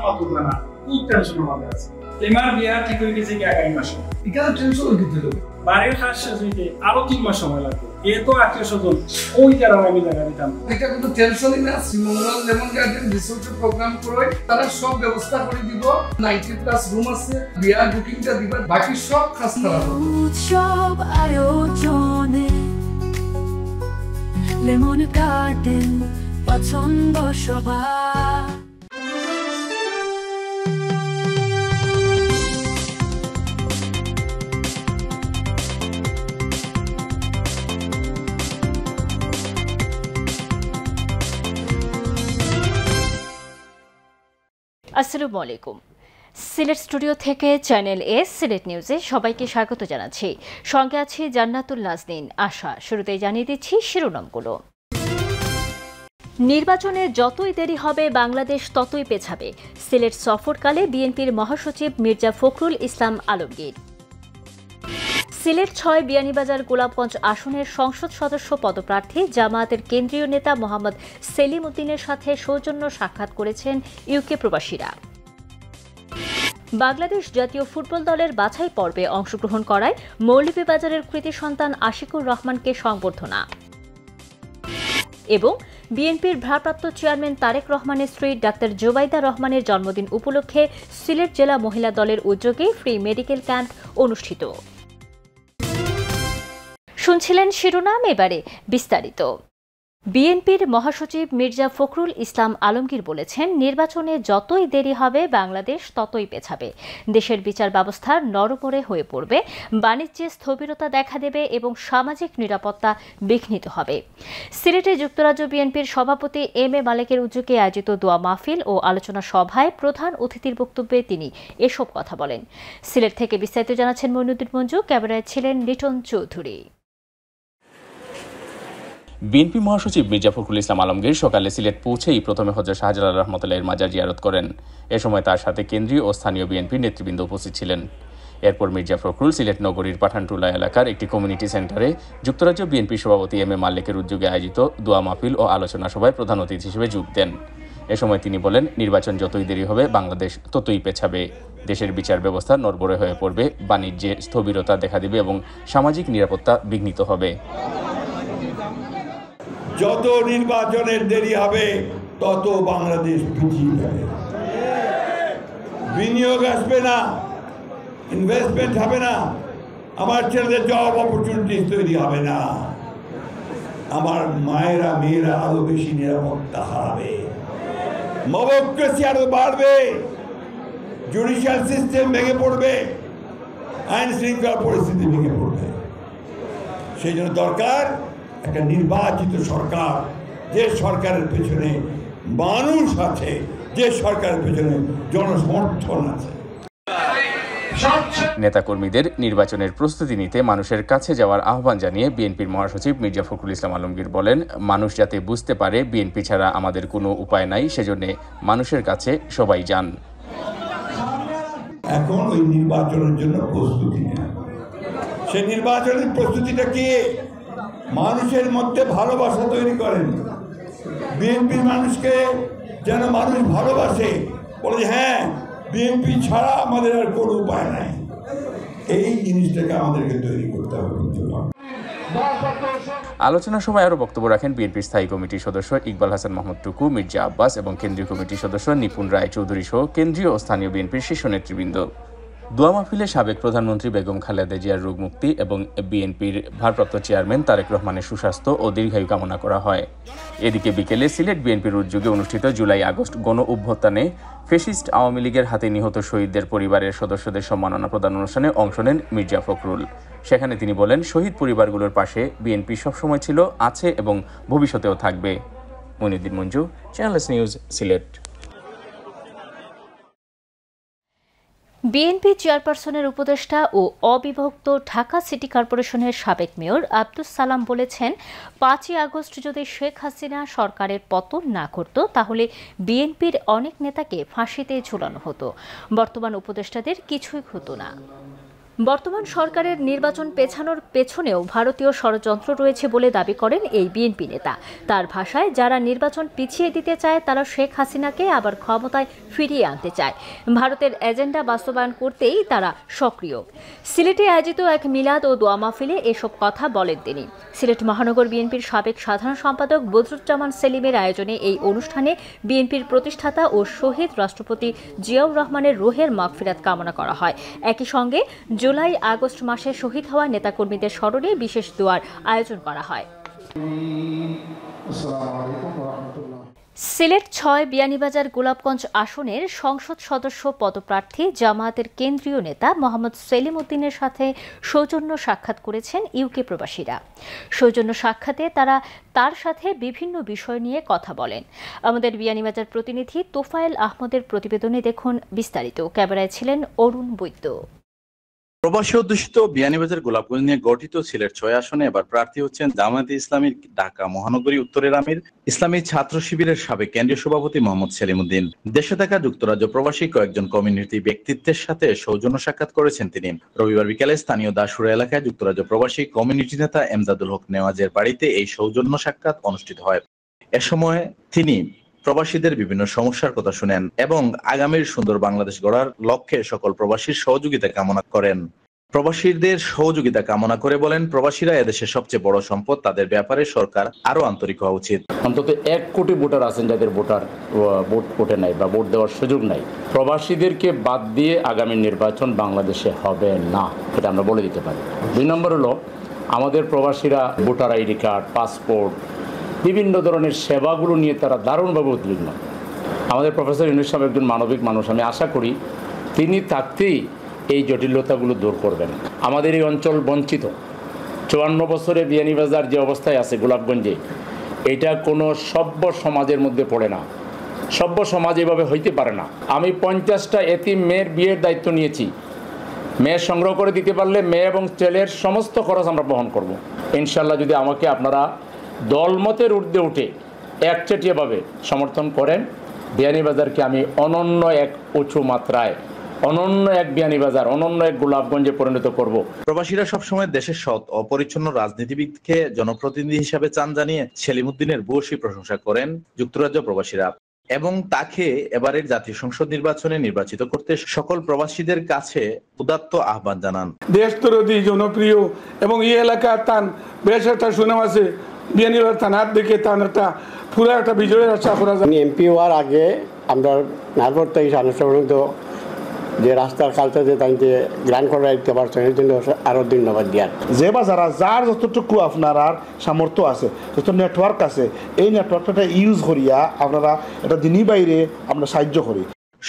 মাতুকা না খুব টেনশনের মধ্যে আছে এমার বিয়া ঠিক হয়ে গেছে কি আগামী মাসে এখানে টেনশন কি হলো বাড়ির কাজ শেষ হইতে আরো 3 মাস সময় লাগবে এত আত্মীয় স্বজন ওই কারণে আমি জায়গা দিতাম এটা কিন্তু টেনশনই না শ্রীমঙ্গল লেমন গার্ডেন রিসোর্টের প্রোগ্রাম করে তারা সব ব্যবস্থা করে দিব 90+ রুম আছে বিয়া বুকিংটা দিবা বাকি সব কাজ করা হবে সব আয়োজনে লেমন গার্ডেন পছন্দ সবার আসসালামু আলাইকুম সিলেট স্টুডিও থেকে চ্যানেল এস সিলেট নিউজে সবাইকে স্বাগত জানাচ্ছি সঙ্গে আছি জান্নাতুল নাজনীন আশা শুরুতেই জানিয়ে দিচ্ছি শিরোনামগুলো নির্বাচনে যতই দেরি হবে বাংলাদেশ ততই পেছাবে সিলেট সফরকালে বিএনপির মহাসচিব মির্জা ফখরুল ইসলাম আলমগীর সিলেট ৬ বিয়ানীবাজার গোলাপগঞ্জ আসনের সংসদ সদস্য পদপ্রার্থী জামায়াতের কেন্দ্রীয় নেতা মোহাম্মদ সেলিম উদ্দিনের সাথে সৌজন্য সাক্ষাৎ করেছেন ইউকে প্রবাসীরা বাংলাদেশ জাতীয় ফুটবল দলের বাছাই পর্বে অংশগ্রহণ করায় মৌলভীবাজারের কৃতি সন্তান আশিকুর রহমানকে সংবর্ধনা এবং বিএনপির ভারপ্রাপ্ত চেয়ারম্যান তারেক রহমানের স্ত্রী ডাক্তার জোবাইদা রহমানের জন্মদিন উপলক্ষে সিলেট জেলা মহিলা দলের উদ্যোগে ফ্রি মেডিকেল ক্যাম্প অনুষ্ঠিত শুনছিলেন শিরোনাম এবারে বিস্তারিত বিএনপির মহাসচিব মির্জা ফখরুল ইসলাম আলমগীর বলেছেন নির্বাচনে যতই দেরি হবে বাংলাদেশ ততই পেছাবে দেশের বিচার ব্যবস্থা নড়বড়ে হয়ে পড়বে বাণিজ্যে স্থবিরতা দেখা দেবে এবং সামাজিক নিরাপত্তা বিঘ্নিত হবে সিলেটে যুক্তরাজ্য বিএনপির সভাপতি এম এ মালেকের উদ্যোগে আয়োজিত দোয়া মাহফিল ও আলোচনা সভায় প্রধান অতিথির বক্তব্যে তিনি এসব কথা বলেন সিলেট থেকে বিস্তারিত জানাচ্ছেন মইনুদ্দিন মঞ্জু ক্যামেরায় ছিলেন লিটন চৌধুরী বিএনপি মহাসচিব মির্জা ফখরুল ইসলাম আলমগীর সকালে সিলেট পৌঁছেই প্রথমে হযরত শাহজালাল রহমতুল্লাহির মাজার জিয়ারত করেন এ সময় তার সাথে কেন্দ্রীয় ও স্থানীয় বিএনপির নেতৃবৃন্দ উপস্থিত ছিলেন এরপর মির্জা ফখরুল সিলেট নগরীর পাঠানটুলা এলাকার একটি কমিউনিটি সেন্টারে যুক্তরাজ্য বিএনপি সভাপতি এম এ মালেকের উদ্যোগে আয়োজিত দোয়া মাহফিল ও আলোচনা সভায় প্রধান অতিথি হিসেবে যোগ দেন এ সময় তিনি বলেন নির্বাচন যতই দেরি হবে বাংলাদেশ ততই পেছাবে দেশের বিচার ব্যবস্থা নড়বড়ে হয়ে পড়বে বাণিজ্যে স্থবিরতা দেখা দেবে এবং সামাজিক নিরাপত্তা বিঘ্নিত হবে যত নির্বাচনের দেরি হবে তত বাংলাদেশ পিছিয়ে যাবে বিনিয়োগ আসবে না ইনভেস্টমেন্ট হবে না আমার ছেলেদের জব অপরচুনিটি তৈরি হবে না আমার মায়েরা মেয়েরা আরো বেশি নিরাপত্তা হারাবে ডেমোক্রেসি আরো বাড়বে জুডিশিয়াল সিস্টেম ভেঙে পড়বে আইন শৃঙ্খলা পরিস্থিতি ভেঙে পড়বে সেই জন্য দরকার একটা নির্বাচিত সরকার যে সরকারের পেছনে মানুষ আছে যে সরকারের পেছনে জনসমর্থন আছে নেতাকর্মীদের নির্বাচনের প্রস্তুতি নিতে মানুষের কাছে যাওয়ার আহ্বান জানিয়ে বিএনপির মহাসচিব মির্জা ফখরুল ইসলাম আলমগীর বলেন মানুষ যাতে বুঝতে পারে বিএনপি ছাড়া আমাদের কোনো উপায় নাই সেজন্য মানুষের কাছে সবাই যান এখন ওই নির্বাচনের জন্য প্রস্তুতি নেয় সেই নির্বাচনের প্রস্তুতিটা কি মানুষের মধ্যে ভালোবাসা তৈরি করেন বিএনপির মানুষকে যেন মানুষ ভালোবাসে বলে হ্যাঁ বিএনপি ছাড়া আমাদের আর কোনো উপায় নাই এই জিনিসটাকে আমাদেরকে তৈরি করতে হবে আলোচনা সভায় আরও বক্তব্য রাখেন বিএনপির স্থায়ী কমিটির সদস্য ইকবাল হাসান মাহমুদ টুকু মির্জা আব্বাস এবং কেন্দ্রীয় কমিটির সদস্য নিপুণ রায় চৌধুরী সহ কেন্দ্রীয় ও স্থানীয় বিএনপির শীর্ষ নেতৃবৃন্দ দোয়া মাহফিলে সাবেক প্রধানমন্ত্রী বেগম খালেদা জিয়ার রোগমুক্তি এবং বিএনপির ভারপ্রাপ্ত চেয়ারম্যান তারেক রহমানের সুস্বাস্থ্য ও দীর্ঘায়ু কামনা করা হয় এদিকে বিকেলে সিলেট বিএনপির উদ্যোগে অনুষ্ঠিত জুলাই আগস্ট গণ অভ্যুত্থানে ফ্যাসিস্ট আওয়ামী লীগের হাতে নিহত শহীদদের পরিবারের সদস্যদের সম্মাননা প্রদান অনুষ্ঠানে অংশ নেন মির্জা ফখরুল সেখানে তিনি বলেন শহীদ পরিবারগুলোর পাশে বিএনপি সবসময় ছিল আছে এবং ভবিষ্যতেও থাকবে Moinuddin Manju channel S news Sylhet BNP চেয়ারপারসনের উপদেষ্টা ও অবিভক্ত ঢাকা সিটি কর্পোরেশনের সাবেক মেয়র আব্দুস সালাম বলেছেন ৫ই আগস্ট যদি শেখ হাসিনা সরকারের পতন না করত তাহলে বিএনপির অনেক নেতাকে ফাঁসিতে ঝুলানো হতো বর্তমান উপদেষ্টাদের কিছুই হতো না বর্তমান সরকারের নির্বাচন পেছানোর পেছনেও ভারতীয় ষড়যন্ত্র রয়েছে বলে দাবি করেন এই বিএনপি নেতা। তার ভাষায়, যারা নির্বাচন পিছিয়ে দিতে চায় তারা শেখ হাসিনাকে আবার ক্ষমতায় ফিরিয়ে আনতে চায়। ভারতের এজেন্ডা বাস্তবায়ন করতেই তারা সক্রিয়। সিলেটে আয়োজিত এক মিলাদ ও দোয়া মাহফিলে এসব কথা বলেন তিনি। সিলেট মহানগর বিএনপির সাবেক সাধারণ সম্পাদক বদরুজ্জামান সেলিমের আয়োজনে এই অনুষ্ঠানে বিএনপির প্রতিষ্ঠাতা ও শহীদ রাষ্ট্রপতি জিয়াউর রহমানের রুহের মাগফিরাত কামনা করা হয়। একই সঙ্গে জুলাই আগস্ট মাসে শহীদ হওয়া নেতাকর্মীদের স্মরণে বিশেষ দোয়ার আয়োজন করা হয়। সিলেট ৬ বিয়ানীবাজার গোলাপগঞ্জ আসনের সংসদ সদস্য পদপ্রার্থী জামায়াতের কেন্দ্রীয় নেতা মোহাম্মদ সেলিম উদ্দিনের সাথে সৌজন্য সাক্ষাৎ করেছেন ইউকে প্রবাসীরা। সৌজন্য সাক্ষাতে তারা তার সাথে বিভিন্ন বিষয় নিয়ে কথা বলেন। আমাদের বিয়ানীবাজার প্রতিনিধি তোফায়েল আহমদের প্রতিবেদনে দেখুন বিস্তারিত। ক্যামেরায় ছিলেন অরুণ বৈদ্য। প্রবাসী অধ্যুষিত বিয়ানীবাজার গোলাপগঞ্জ নিয়ে গঠিত সিলেট ৬ আসনে এবার প্রার্থী হচ্ছেন জামায়াতে ইসলামীর ঢাকা মহানগরী উত্তরের আমির ইসলামী ছাত্র শিবিরের সাবেক কেন্দ্রীয় সভাপতি মোহাম্মদ সেলিম উদ্দিন। দেশে থাকা যুক্তরাজ্য প্রবাসী কয়েকজন কমিউনিটি ব্যক্তিত্বের সাথে সৌজন্য সাক্ষাৎ করেছেন তিনি। রবিবার বিকেলে স্থানীয় দাসুরা এলাকায় যুক্তরাজ্য প্রবাসী কমিউনিটি নেতা এমদাদুল হক নেওয়াজের বাড়িতে এই সৌজন্য সাক্ষাৎ অনুষ্ঠিত হয়। এ সময় তিনি প্রবাসীদের বিভিন্ন সমস্যার কথা শুনেন এবং আগামীর সুন্দর বাংলাদেশ গড়ার লক্ষ্যে সকল প্রবাসীর সহযোগিতা কামনা করেন। প্রবাসীদের সহযোগিতা কামনা করে বলেন, প্রবাসীরা এদেশের সবচেয়ে বড় সম্পদ, তাদের ব্যাপারে সরকার আরো আন্তরিক হওয়া উচিত। অন্তত ১ কোটি ভোটার আছেন যাদের ভোট ওঠে নাই বা ভোট দেওয়ার সুযোগ নাই। প্রবাসীদেরকে বাদ দিয়ে আগামী নির্বাচন বাংলাদেশে হবে না, এটা আমরা বলে দিতে পারি। ২ নম্বর হলো, আমাদের প্রবাসীরা ভোটার আইডি কার্ড, পাসপোর্ট, বিভিন্ন ধরনের সেবাগুলো নিয়ে তারা দারুণভাবে উদ্বিগ্ন। আমাদের প্রফেসর ইউনূস সাহেব একজন মানবিক মানুষ, আমি আশা করি তিনি থাকতেই এই জটিলতাগুলো দূর করবেন। আমাদের এই অঞ্চল বঞ্চিত। ৫৪ বছরে বিয়ানীবাজার যে অবস্থায় আছে গোলাপগঞ্জে, এটা কোনো সভ্য সমাজের মধ্যে পড়ে না। সভ্য সমাজ এভাবে হইতে পারে না। আমি ৫০টা এতিম মেয়ের বিয়ের দায়িত্ব নিয়েছি। মেয়ে সংগ্রহ করে দিতে পারলে মেয়ে এবং ছেলের সমস্ত খরচ আমরা বহন করব। ইনশাল্লাহ যদি আমাকে আপনারা দলমতের ঊর্ধ্বে উঠে একচেটিয়াভাবে সমর্থন করেন, বিয়ানীবাজারকে আমি অনন্য এক উঁচু মাত্রায়, অনন্য এক বিয়ানীবাজার, অনন্য এক গোলাপগঞ্জে পরিণত করব। প্রবাসীরা সবসময় দেশের সৎ অপরিচ্ছন্ন রাজনীতিবিদকে জনপ্রতিনিধি হিসাবে চান জানিয়ে সেলিম উদ্দিনের ভূয়সী প্রশংসা করেন যুক্তরাজ্য প্রবাসীরা এবং তাকে এবারের জাতীয় সংসদ নির্বাচনে নির্বাচিত করতে সকল প্রবাসীদের কাছে উদাত্ত আহ্বান জানান। দেশতরদি, জনপ্রিয় এবং এই এলাকার তান বেশ একটা সুনাম আছে। বিয়ানীবাজার থানার দিকে তান একটা পুরো একটা বিজয়ের আশা করা যায়। এমপি হওয়ার আগে আমরা নারপর থেকে পর্যন্ত যে রাস্তার কালটা যে তাইতে গ্রান্ট করা দিতে পারছেন, এর জন্য আরো ধন্যবাদ দিয়ার। যে বা যার যতটুকু আপনার আর সামর্থ্য আছে, যত নেটওয়ার্ক আছে, এই নেটওয়ার্কটা ইউজ করিয়া আপনারা এটা দিনই বাইরে আমরা সাহায্য করি।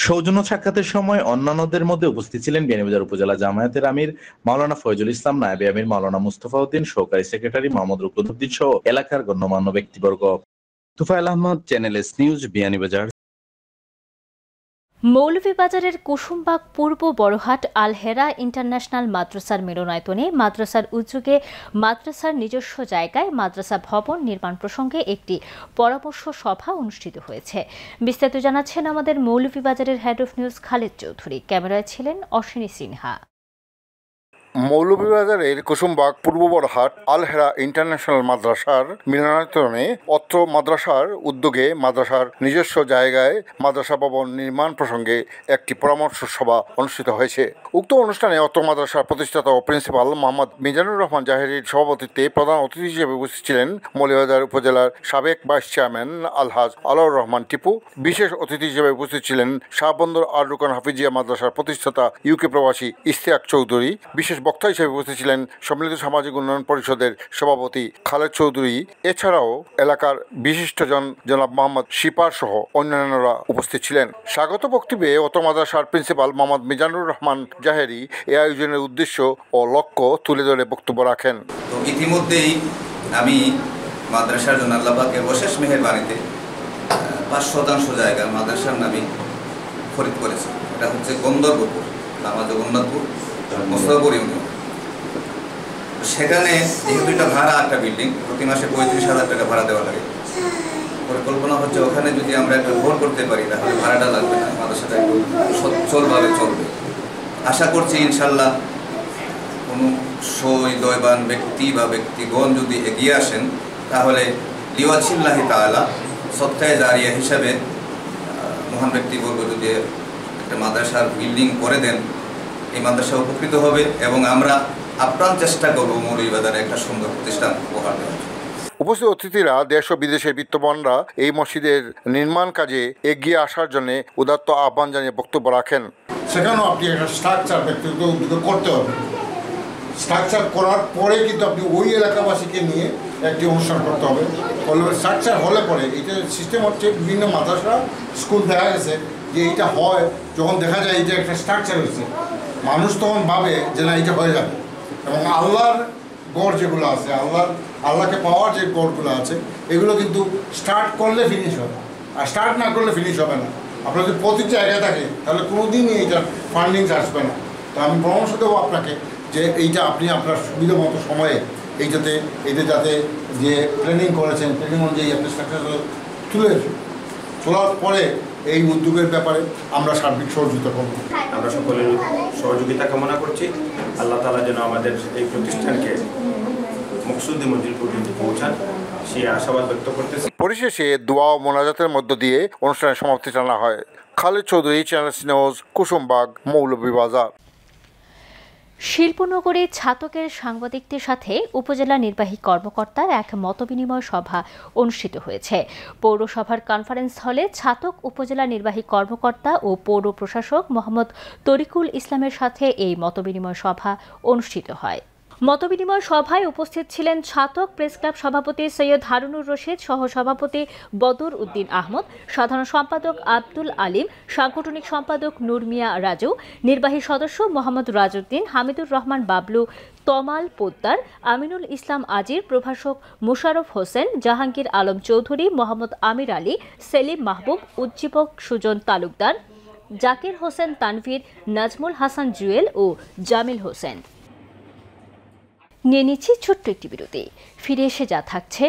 সৌজন্য সাক্ষাতের সময় অন্যান্যদের মধ্যে উপস্থিত ছিলেন বিয়ানীবাজার উপজেলা জামায়াতের আমির মাওলানা ফয়জুল ইসলাম, নায়েবে আমির মাওলানা মুস্তফা উদ্দিন, সহকারী সেক্রেটারি মোহাম্মদ রুকনুদ্দিন সহ এলাকার গণ্যমান্য ব্যক্তিবর্গ। Tufail Ahmed, channel S news, Beanibazar. মৌলভীবাজারের কুসুমবাগ পূর্ব বড়হাট আল হেরা ইন্টারন্যাশনাল মাদ্রাসার মিলনায়তনে মাদ্রাসার উদ্যোগে মাদ্রাসার নিজস্ব জায়গায় মাদ্রাসা ভবন নির্মাণ প্রসঙ্গে একটি পরামর্শ সভা অনুষ্ঠিত হয়েছে। বিস্তারিত জানাচ্ছেন আমাদের মৌলভীবাজারের head of news Khaled Chowdhury. ক্যামেরায় ছিলেন অশ্বিনী সিনহা। মৌলভীবাজারের কুসুমবাগ পূর্ব বড়হাট আল হেরা ইন্টারন্যাশনাল মাদ্রাসার মিলনায়তনে অত্র মাদ্রাসার উদ্যোগে মাদ্রাসার নিজস্ব জায়গায় মাদ্রাসা ভবন নির্মাণ প্রসঙ্গে একটি পরামর্শ সভা অনুষ্ঠিত হয়েছে। উক্ত অনুষ্ঠানে অত্র মাদ্রাসার প্রতিষ্ঠাতা ও প্রিন্সিপাল মোহাম্মদ মিজানুর রহমান জাহেরির সভাপতিত্বে প্রধান অতিথি হিসেবে উপস্থিত ছিলেন মৌলভীবাজার উপজেলার সাবেক ভাইস চেয়ারম্যান আলহাজ আলাউর রহমান টিপু। বিশেষ অতিথি হিসেবে উপস্থিত ছিলেন শাহবন্দর আর রুকান হাফিজিয়া মাদ্রাসার প্রতিষ্ঠাতা ইউকে প্রবাসী ইশতিয়াক চৌধুরী। বিশেষ বক্তা হিসেবে উপস্থিত ছিলেন সম্মিলিত সামাজিক উন্নয়ন পরিষদের সভাপতি খালেদ চৌধুরী। এছাড়াও এলাকার বিশিষ্টজন জনাব মোহাম্মদ শিপার সহ অন্যান্যরা উপস্থিত ছিলেন। স্বাগত বক্তব্যে অত্র মাদ্রাসার প্রিন্সিপাল মোহাম্মদ মিজানুর রহমান জাহেরি এই আয়োজনের উদ্দেশ্য ও লক্ষ্য তুলে ধরে বক্তব্য রাখেন। তো ইতিমধ্যেই আমি মাদ্রাসার জন্য আল্লাহ পাকের অশেষ মেহেরবানিতে ৫% জায়গা মাদ্রাসার নামে খরিদ করেছে। এটা হচ্ছে গন্ধর্বপুর, লামা জগন্নাথপুর, মোস্তফাপুর ইউনিয়ন। সেখানে যেহেতু এটা ভাড়া একটা বিল্ডিং, প্রতি মাসে ৩৫,০০০ টাকা ভাড়া দেওয়া লাগে। পরিকল্পনা হচ্ছে ওখানে যদি আমরা একটা ঘর করতে পারি তাহলে ভাড়াটা লাগবে না, মাদ্রাসাটা একটু সচ্ছলভাবে চলবে। আশা করছি ইনশাল্লাহ কোনো সহৃদয়বান ব্যক্তি বা ব্যক্তিগণ যদি এগিয়ে আসেন তাহলে লিওয়াজিল্লাহি তাআলা সদকায়ে জারিয়া হিসাবে মহান ব্যক্তিবর্গ যদি একটা মাদ্রাসার বিল্ডিং করে দেন, এই মাদ্রাসা উপকৃত হবে এবং আমরা আপ্রাণ চেষ্টা করব মৌলভীবাজারে একটা সুন্দর প্রতিষ্ঠান উপহার দেওয়ার। উপস্থিত অতিথিরা দেশ ও বিদেশের বিত্তবানরা এই মসজিদের নির্মাণ কাজে এগিয়ে আসার জন্য উদাত্ত আহ্বান জানিয়ে বক্তব্য রাখেন। সেখানেও আপনি একটা স্ট্রাকচার ব্যক্তিগত উদ্যোগ করতে হবে। স্ট্রাকচার করার পরে কিন্তু আপনি ওই এলাকাবাসীকে নিয়ে একটি অনুষ্ঠান করতে হবে। স্ট্রাকচার হলে পরে এটা সিস্টেম হচ্ছে বিভিন্ন মাদ্রাসা স্কুল দেখা গেছে যে এইটা হয়, যখন দেখা যায় এইটা একটা স্ট্রাকচার হয়েছে মানুষ তখন ভাবে যে না এটা হয়ে যাবে। এবং আল্লাহর গড় যেগুলো আছে, আল্লাহকে পাওয়ার যে গড়গুলো আছে এগুলো কিন্তু স্টার্ট করলে ফিনিশ হবে, আর স্টার্ট না করলে ফিনিশ হবে না। আপনার যদি প্রতি জায়গায় থাকে তাহলে কোনোদিনই এইটার ফান্ডিংস আসবে না। তো আমি পরামর্শ দেবো আপনাকে যে এইটা আপনি আপনার সুবিধা মতো সময়ে এইটা যাতে যে প্ল্যানিং করেছেন প্ল্যানিং অনুযায়ী আপনি স্ট্রাকচার তোলার পরে এই উদ্যোগের ব্যাপারে আমরা সার্বিক সহযোগিতা করব। আমরা সকলের সহযোগিতা কামনা করছি। আল্লাহ তাআলা যেন আমাদের এই প্রতিষ্ঠানকে মকসুদে মঞ্জিল পর্যন্ত পৌঁছান সেই আশাবাদ ব্যক্ত করতেছি। পরিশেষে দোয়া ও মোনাজাতের মধ্য দিয়ে অনুষ্ঠানের সমাপ্তি টানা হয়। Khaled Chowdhury, channel news, Kusumbagh, Moulvibazar. শিল্পনগরে ছাতকের সাংবাদিকদের সাথে উপজেলা নির্বাহী কর্মকর্তার এক মতবিনিময় সভা অনুষ্ঠিত হয়েছে। পৌরসভার কনফারেন্স হলে ছাতক উপজেলা নির্বাহী কর্মকর্তা ও পৌর প্রশাসক মোহাম্মদ তরিকুল ইসলামের সাথে এই মতবিনিময় সভা অনুষ্ঠিত হয়। মতবিনিময় সভায় উপস্থিত ছিলেন ছাতক প্রেস ক্লাব সভাপতি সৈয়দ হারুনুর রশিদ, সহসভাপতি বদর উদ্দিন আহমদ, সাধারণ সম্পাদক আব্দুল আলিম, সাংগঠনিক সম্পাদক নূর মিয়া রাজু, নির্বাহী সদস্য মোহাম্মদ রাজউদ্দিন, হামিদুর রহমান বাবলু, তমাল পোদ্দার, আমিনুল ইসলাম আজির, প্রভাষক মুশারফ হোসেন, জাহাঙ্গীর আলম চৌধুরী, মোহাম্মদ আমির আলী, সেলিম মাহবুব, উজ্জীবক সুজন তালুকদার, জাকির হোসেন তানভীর, নাজমুল হাসান জুয়েল ও জামিল হোসেন। নিয়ে নিচ্ছি ছোট্ট একটি বিরতি, ফিরে এসে যা থাকছে।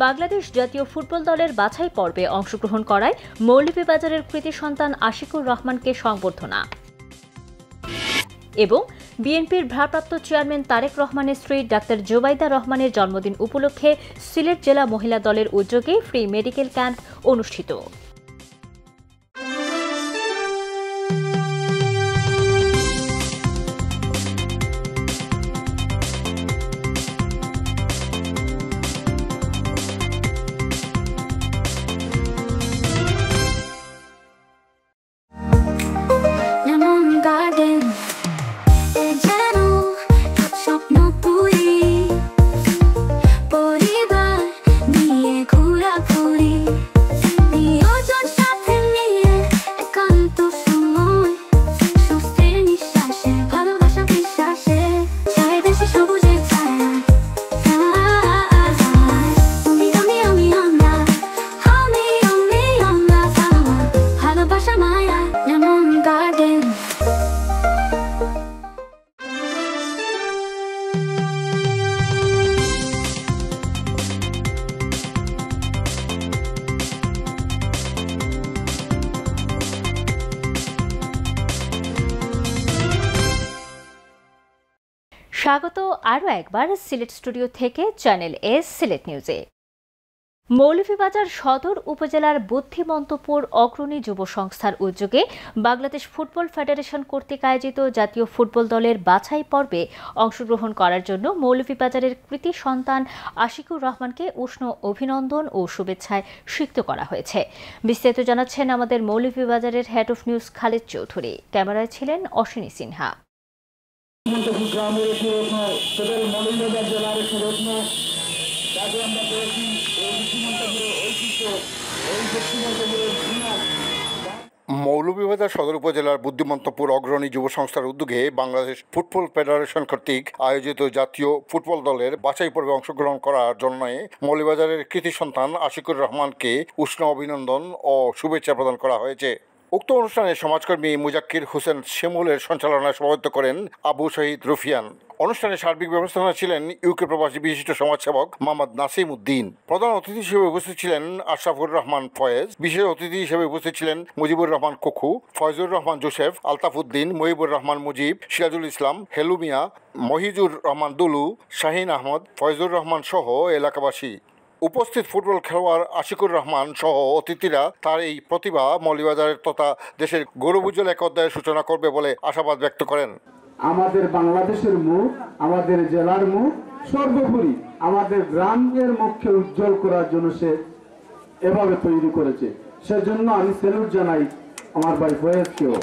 বাংলাদেশ জাতীয় ফুটবল দলের বাছাই পর্বে অংশগ্রহণ করায় মৌলভীবাজারের কৃতি সন্তান আশিকুর রহমানকে সংবর্ধনা এবং বিএনপির ভারপ্রাপ্ত চেয়ারম্যান তারেক রহমানের স্ত্রী ডাক্তার জোবাইদা রহমানের জন্মদিন উপলক্ষে সিলেট জেলা মহিলা দলের উদ্যোগে ফ্রি মেডিকেল ক্যাম্প অনুষ্ঠিত। স্বাগত আরও একবার সিলেট স্টুডিও থেকে চ্যানেল এস সিলেট নিউজে। মৌলভীবাজার সদর উপজেলার বুদ্ধিমন্তপুর অগ্রণী যুব সংস্থার উদ্যোগে বাংলাদেশ ফুটবল ফেডারেশন কর্তৃক আয়োজিত জাতীয় ফুটবল দলের বাছাই পর্বে অংশগ্রহণ করার জন্য মৌলভীবাজারের কৃতি সন্তান আশিকুর রহমানকে উষ্ণ অভিনন্দন ও শুভেচ্ছায় সিক্ত করা হয়েছে। বিস্তারিত জানাচ্ছেন আমাদের মৌলভীবাজারের head of news Khaled Chowdhury. ক্যামেরায় ছিলেন অশ্বিনী সিনহা। মৌলভীবাজার সদর উপজেলার বুদ্ধিমন্তপুর অগ্রণী যুব সংস্থার উদ্যোগে বাংলাদেশ ফুটবল ফেডারেশন কর্তৃক আয়োজিত জাতীয় ফুটবল দলের বাছাই পর্বে অংশগ্রহণ করার জন্য মৌলভীবাজারের কৃতি সন্তান আশিকুর রহমানকে উষ্ণ অভিনন্দন ও শুভেচ্ছা প্রদান করা হয়েছে। উক্ত অনুষ্ঠানে সমাজকর্মী মুজাক্কির হোসেন শিমুলের সঞ্চালনায় সভাপতিত্ব করেন আবু শহীদ রুফিয়ান। অনুষ্ঠানে সার্বিক ব্যবস্থাপনা ছিলেন ইউকে প্রবাসী বিশিষ্ট সমাজসেবক মোহাম্মদ নাসিম উদ্দিন। প্রধান অতিথি হিসেবে উপস্থিত ছিলেন আশরাফুর রহমান ফয়েজ। বিশেষ অতিথি হিসেবে উপস্থিত ছিলেন মুজিবুর রহমান কুকু, ফয়জুর রহমান জোসেফ, আলতাফ উদ্দিন, মহিবুর রহমান মুজিব, সিরাজুল ইসলাম, হেলুমিয়া, মহিজুর রহমান দুলু, শাহিন আহমদ, ফয়জুর রহমান সহ এলাকাবাসী। উপস্থিত ফুটবল খেলোয়াড় আশিকুর রহমান সহ অতিথিরা তার এই প্রতিভা মৌলভীবাজারের তথা দেশের গৌরবোজ্জ্বল এক অধ্যায়ের সূচনা করবে বলে আশাবাদ ব্যক্ত করেন। আমাদের বাংলাদেশের মুখ, আমাদের জেলার মুখ, সর্বোপরি আমাদের গ্রামের মুখকে উজ্জ্বল করার জন্য সে এভাবে তৈরি করেছে। সেজন্য আমি স্যালুট জানাই আমার ভাই ফয়েজকেও।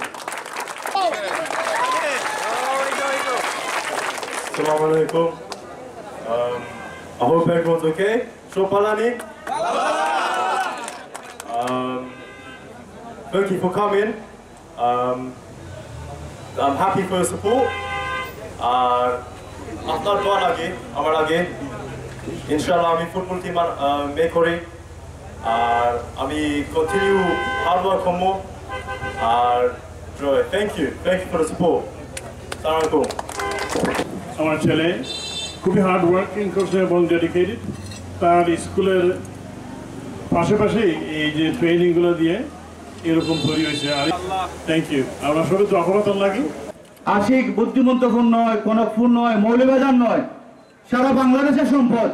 Assalamu alaikum. I hope everyone's okay. Shopalani. Thank you for coming. I'm happy for your support. আপনার দোয়া লাগে আমার আগে, ইনশাআল্লাহ আমি ফুটবল টিম মেক করি আর আমি কন্টিনিউ হার্ড ওয়ার্ক করবো। আর thank you for the support. আসসালামু আলাইকুম। আমার ছেলে খুবই হার্ড ওয়ার্কিং করছে এবং ডেডিকেটেড। তার স্কুলের পাশাপাশি এই যে ট্রেনিংগুলো দিয়ে এরকম তৈরি হয়েছে। আর থ্যাংক ইউ। আমরা সবাই তো অপরাধ লাগে। আশিক বুদ্ধিমন্তপূর্ণ নয়, কনকপুর নয়, মৌলভীবাজার নয়, সারা বাংলাদেশের সম্পদ।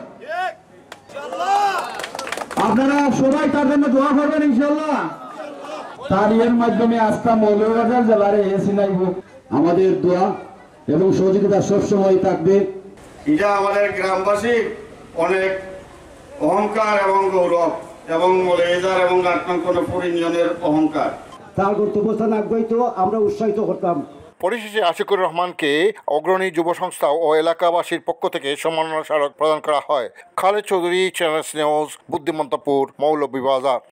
আপনারা সবাই তার জন্য দোয়া করবেন ইনশাআল্লাহ। তার এর মাধ্যমে আজকে মৌলভীবাজার জেলার এসি নাইব আমাদের দোয়া এবং সহযোগিতা সবসময় থাকবে। এটা আমাদের গ্রামবাসী অনেক অহংকার এবং গৌরব এবং মৌলভীবাজার এবং কনকপুর ইউনিয়নের অহংকার। তার কর্তব্যস্থান আগ্রহী তো আমরা উৎসাহিত করতাম। পরিশেষে আশিকুর রহমানকে অগ্রণী যুব সংস্থা ও এলাকাবাসীর পক্ষ থেকে সম্মাননা স্মারক প্রদান করা হয়। Khaled Chowdhury, channel news, Buddhimantapur, Moulvibazar.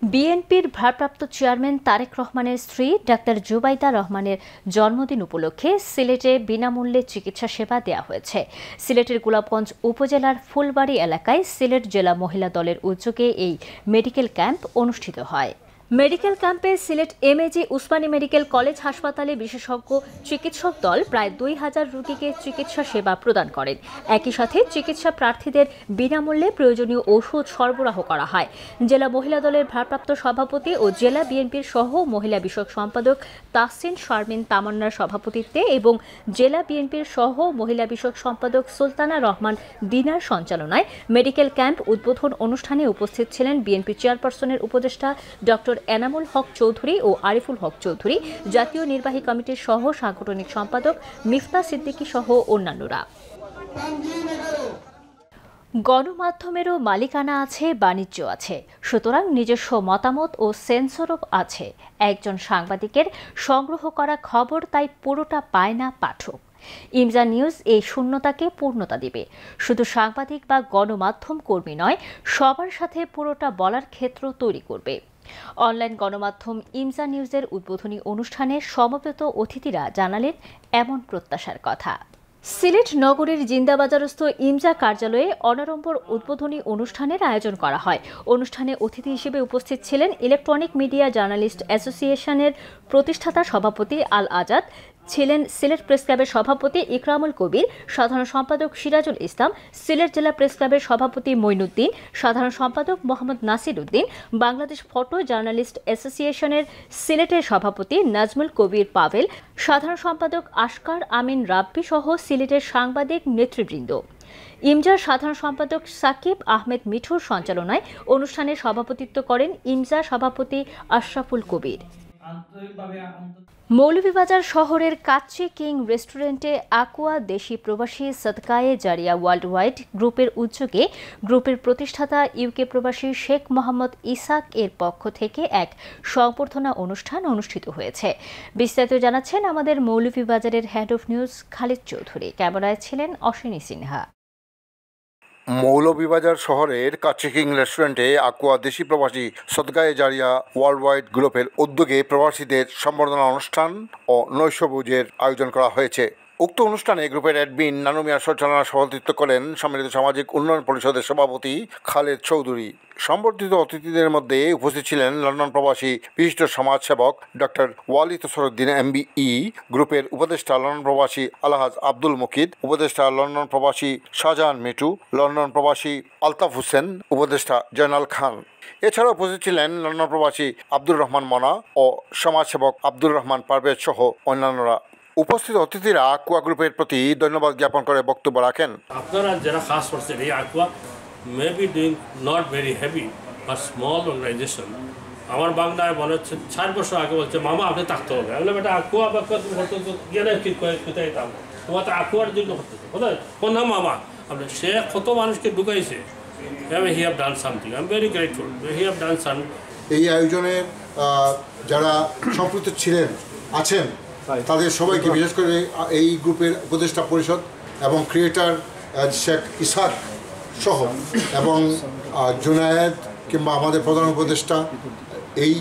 বিএনপির ভারপ্রাপ্ত চেয়ারম্যান তারেক রহমানের স্ত্রী ডাক্তার জুবাইদা রহমানের জন্মদিন উপলক্ষে সিলেটে বিনামূল্যে চিকিৎসা সেবা দেওয়া হয়েছে। সিলেটের গোলাপগঞ্জ উপজেলার ফুলবাড়ি এলাকায় সিলেট জেলা মহিলা দলের উদ্যোগে এই মেডিকেল ক্যাম্প অনুষ্ঠিত হয়। মেডিকেল ক্যাম্পে Sylhet MAG Usmani medical college হাসপাতালে বিশেষজ্ঞ চিকিৎসক দল প্রায় 2000 রোগীকে চিকিৎসা সেবা প্রদান করেন। একই সাথে চিকিৎসা প্রার্থীদের বিনামূল্যে প্রয়োজনীয় ওষুধ সরবরাহ করা হয়। জেলা মহিলা দলের ভারপ্রাপ্ত সভাপতি ও জেলা বিএনপির সহ মহিলা বিষয়ক সম্পাদক তাহসিন শারমিন তামান্নার সভাপতিত্বে এবং জেলা বিএনপির সহ মহিলা বিষয়ক সম্পাদক সুলতানা রহমান দিনার সঞ্চালনায় মেডিকেল ক্যাম্প উদ্বোধন অনুষ্ঠানে উপস্থিত ছিলেন বিএনপি চেয়ারপারসনের উপদেষ্টা ডক্টর এনামুল হক চৌধুরী ও আরিফুল হক চৌধুরী, জাতীয় নির্বাহী কমিটির সহ সাংগঠনিক সম্পাদক মিফতা সিদ্দিকী সহ অন্যান্যরা। গণমাধ্যমেরও মালিকানা আছে, বাণিজ্য আছে, সুতরাং নিজস্ব মতামত ও সেন্সরও আছে। একজন সাংবাদিকের সংগ্রহ করা খবর তাই পুরোটা পায় না পাঠক। ইমজা নিউজ এই শূন্যতাকে পূর্ণতা দিবে। শুধু সাংবাদিক বা গণমাধ্যম কর্মী নয়, সবার সাথে পুরোটা বলার ক্ষেত্র তৈরি করবে। অনলাইন গণমাধ্যম ইমজা নিউজের উদ্বোধনী অনুষ্ঠানে সমবেত অতিথিরা জানালেন এমন প্রত্যাশার কথা। সিলেট নগরীর জিন্দাবাজারস্থ ইমজা কার্যালয়ে অনাড়ম্বর উদ্বোধনী অনুষ্ঠানের আয়োজন করা হয়। অনুষ্ঠানে অতিথি হিসেবে উপস্থিত ছিলেন ইলেকট্রনিক মিডিয়া জার্নালিস্ট অ্যাসোসিয়েশনের প্রতিষ্ঠাতা সভাপতি আল আজাদ, ছিলেন সিলেট প্রেস ক্লাবের সভাপতি ইকরামুল কবির, সাধারণ সম্পাদক সিরাজুল ইসলাম, সিলেট জেলা প্রেস ক্লাবের সভাপতি মঈনুদ্দিন, সাধারণ সম্পাদক মোহাম্মদ নাসির উদ্দিন, বাংলাদেশ ফটো জার্নালিস্ট অ্যাসোসিয়েশনের সিলেটের সভাপতি নাজমুল কবির পাভেল, সাধারণ সম্পাদক আশকার আমিন রাব্বি সহ সিলেটের সাংবাদিক নেতৃবৃন্দ। ইমজার সাধারণ সম্পাদক সাকিব আহমেদ মিঠুর সঞ্চালনায় অনুষ্ঠানে সভাপতিত্ব করেন ইমজা সভাপতি আশরাফুল কবির। মৌলভীবাজার শহরের কাচ্চি কিং রেস্টুরেন্টে আকুয়া দেশি প্রবাসী সদকায়ে জারিয়া ওয়ার্ল্ড ওয়াইড গ্রুপের উদ্যোগে গ্রুপের প্রতিষ্ঠাতা ইউকে প্রবাসী শেখ মোহাম্মদ ইসাক এর পক্ষ থেকে এক সংবর্ধনা অনুষ্ঠান অনুষ্ঠিত হয়েছে। বিস্তারিত জানাচ্ছেন আমাদের মৌলভীবাজারের head of news Khaled Chowdhury. ক্যামেরায় ছিলেন অশ্বিনী সিনহা। মৌলভীবাজার শহরের কাচ্চি কিং রেস্টুরেন্টে আকুয়া দেশি প্রবাসী সদকায়ে জারিয়া ওয়ার্ল্ড ওয়াইড গ্রুপের উদ্যোগে প্রবাসীদের সম্বর্ধনা অনুষ্ঠান ও নৈশভোজের আয়োজন করা হয়েছে। উক্ত অনুষ্ঠানে গ্রুপের অ্যাডমিন নানু মিয়ার সঞ্চালনা সভাপতিত্ব করেন সম্মিলিত সামাজিক উন্নয়ন পরিষদের সভাপতি খালেদ চৌধুরী। সম্বর্ধিত অতিথিদের মধ্যে উপস্থিত ছিলেন লন্ডন প্রবাসী বিশিষ্ট সমাজসেবক ডক্টর ওয়ালিদ তসরউদ্দিন MBE, গ্রুপের উপদেষ্টা লন্ডন প্রবাসী আলহাজ আব্দুল মুকিদ, উপদেষ্টা লন্ডন প্রবাসী শাহজাহান মিটু, লন্ডন প্রবাসী আলতাফ হোসেন, উপদেষ্টা জয়নাল খান। এছাড়াও উপস্থিত ছিলেন লন্ডন প্রবাসী আব্দুর রহমান মনা ও সমাজসেবক আব্দুর রহমান পারভেজ সহ অন্যান্যরা। উপস্থিত অতিথিরা আকুয়া গ্রুপের প্রতি ধন্যবাদ জ্ঞাপন করে বক্তব্য রাখেন। আপনারা যারা কাজ করছেন এই Aqua maybe doing not very heavy বা স্মল অর্গানাইজেশন। আমার বাংলায় মনে হচ্ছে 6 বছর আগে বলছে মামা আপনি থাকতে হবে। আমি বললাম এটা আকুয়া বা গেলে কোথায় দাম তোমার তো আকুয়ার জন্য করতেছে কোথায় কোন মামা আপনি সে কত মানুষকে ঢুকাইছে। He have done something. I am very grateful he have done some. এই আয়োজনে যারা সম্পৃক্ত আছেন তাদের সবাইকে, বিশেষ করে এই গ্রুপের উপদেষ্টা পরিষদ এবং ক্রিয়েটর শেখ ইসাক সহ এবং জুনায়েদ কিংবা আমাদের প্রধান উপদেষ্টা, এই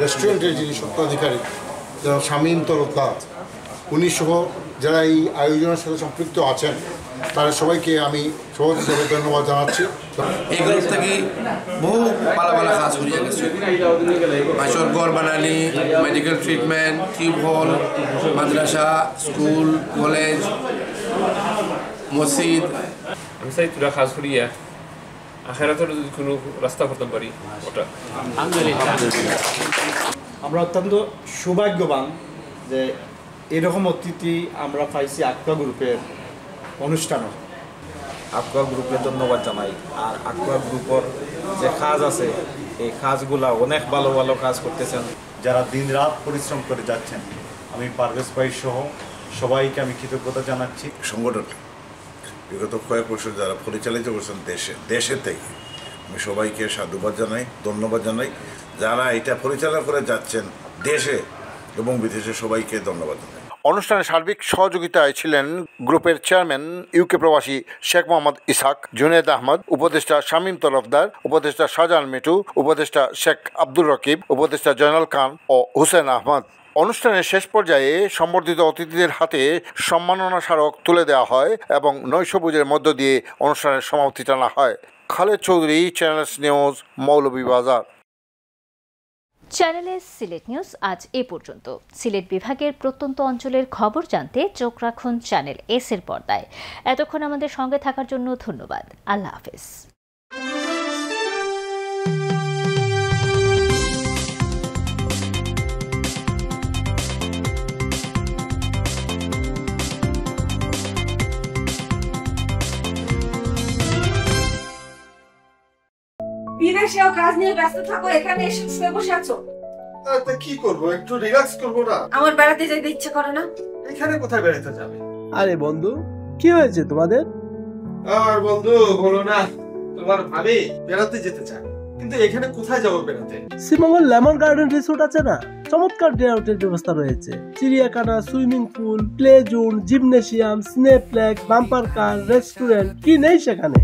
রেস্টুরেন্টের যিনি স্বত্বাধিকারী যারা শামীম তরফদার, উনি সহ যারা এই আয়োজনের সাথে সম্পৃক্ত আছেন তারা সবাইকে আমি সভাপতি হিসেবে ধন্যবাদ জানাচ্ছি। এই গ্রুপ থেকে বহু ভালো ভালো কাজ করিয়া গেছে। বাসর ঘর বানানি, মেডিকেল ট্রিটমেন্ট, টিউব হল, মাদ্রাসা, স্কুল, কলেজ, মসজিদ। আমি চাই তোরা কাজ করিয়া আখেরাতের যদি কোনো রাস্তা করতে পারি ওটা। আমরা অত্যন্ত সৌভাগ্যবান যে এরকম অতিথি আমরা পাইছি আকুয়া গ্রুপের অনুষ্ঠানও। আকুয়া গ্রুপে ধন্যবাদ জানাই। আর আকুয়া গ্রুপের যে কাজ আছে এই কাজগুলা অনেক ভালো ভালো কাজ করতেছেন। যারা দিন রাত পরিশ্রম করে যাচ্ছেন, আমি পারভেজ ভাই সহ সবাইকে আমি কৃতজ্ঞতা জানাচ্ছি। সংগঠন বিগত কয়েক বছর যারা পরিচালিত করছেন দেশে থেকে আমি সবাইকে সাধুবাদ জানাই, ধন্যবাদ জানাই। যারা এটা পরিচালনা করে যাচ্ছেন দেশে এবং বিদেশে সবাইকে ধন্যবাদ জানাই। অনুষ্ঠানে সার্বিক সহযোগিতায় ছিলেন গ্রুপের চেয়ারম্যান UK প্রবাসী শেখ মোহাম্মদ ইসাক, জুনেদ আহমদ, উপদেষ্টা শামীম তরফদার, উপদেষ্টা শাহজাহান মিটু, উপদেষ্টা শেখ আব্দুর রকিব, উপদেষ্টা জয়নাল খান ও হুসেন আহমদ। অনুষ্ঠানের শেষ পর্যায়ে সম্বর্ধিত অতিথিদের হাতে সম্মাননা স্মারক তুলে দেওয়া হয় এবং নৈশভোজের মধ্য দিয়ে অনুষ্ঠানের সমাপ্তি টানা হয়। Khaled Chowdhury, channels news, Moulvibazar. চ্যানেলে সিলেট নিউজ আজ এ পর্যন্ত। সিলেট বিভাগের প্রত্যন্ত অঞ্চলের খবর জানতে চোখ রাখুন চ্যানেল S এর পর্দায়। এতক্ষণ আমাদের সঙ্গে থাকার জন্য ধন্যবাদ। আল্লাহ হাফেজ। বিদেশেও কাজ নিয়ে ব্যস্ত থাকো, এখানে এসে শুয়ে বসে আছো। তা কি করবো, একটু রিল্যাক্স করবো না? আমার বেড়াতে যেতে ইচ্ছে করে না? এখানে কোথায় বেড়াতে যাবে? আরে বন্ধু, কি হয়েছে তোমাদের? আর বন্ধু বলো না, তোমার ভাবি বেড়াতে যেতে চায়, কিন্তু এখানে কোথায় যাবো বেড়াতে? শ্রীমঙ্গল লেমন গার্ডেন রিসোর্ট আছে না, চমৎকার ডে আউটের ব্যবস্থা রয়েছে। চিড়িয়াখানা, swimming pool, play zone, gymnasium, snake plaque, bumper কার, রেস্টুরেন্ট, কি নেই সেখানে?